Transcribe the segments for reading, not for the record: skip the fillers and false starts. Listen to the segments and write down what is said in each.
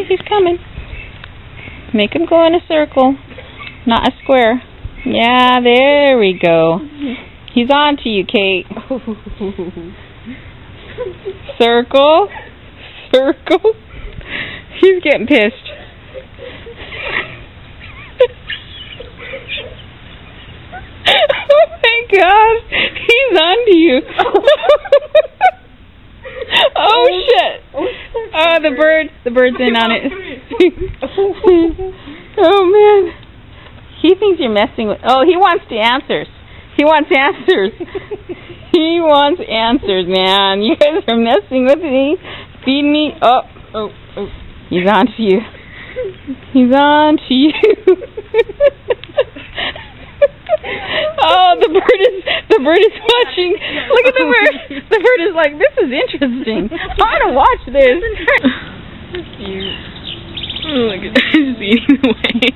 he's coming. Make him go in a circle, not a square. Yeah, there we go. He's on to you, Kate. Circle. Circle. He's getting pissed. Oh my gosh. He's on to you. Oh shit. Oh, the bird's in on it. Oh man. He thinks you're messing with... Oh, he wants the answers. He wants answers. He wants answers, man. You guys are messing with me. Feed me. Oh. He's on to you. He's on to you. Oh, the bird is watching. Look at the bird. The bird is like, this is interesting. I want to watch this. So cute. Oh, look at it. It's eating away.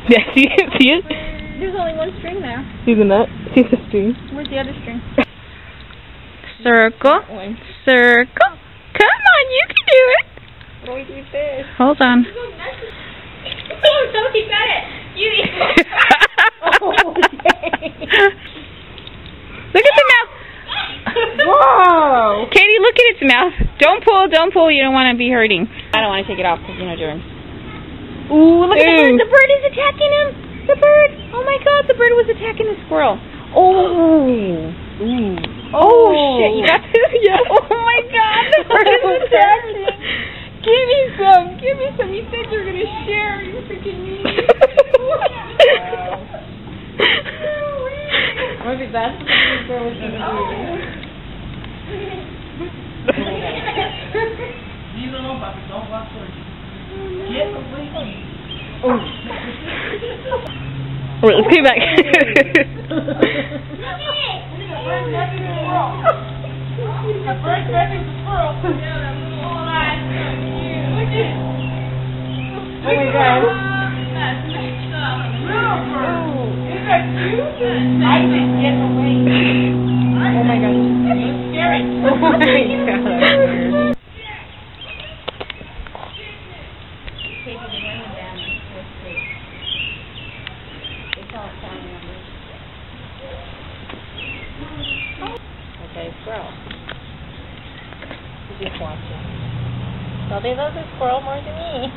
Yeah, see it? There's only one string there. See the nut? See the string? Where's the other string? Circle. Circle. Come on, you can do it. What do we do with this? Hold on. Oh, Sophie got it. You eat it. Look at the mouth. Whoa. Katie, look at its mouth. Don't pull. You don't want to be hurting. I don't want to take it off because you know germs. Ooh, look at the bird. The bird is attacking him. The bird. Oh my god, the bird was attacking the squirrel. Oh. Ooh. Oh, shit. You got this? Yeah. Oh my god, the bird is attacking. Give me some. You said you were going to share. You freaking mean. Wow. Maybe that's what the bird was going to do. Get away from me. Oh. Alright, let's get back. Oh my god. I said get away. Oh my god. It's scary. Oh my god. Okay, squirrel. He's just watching. Well, they love the squirrel more than me.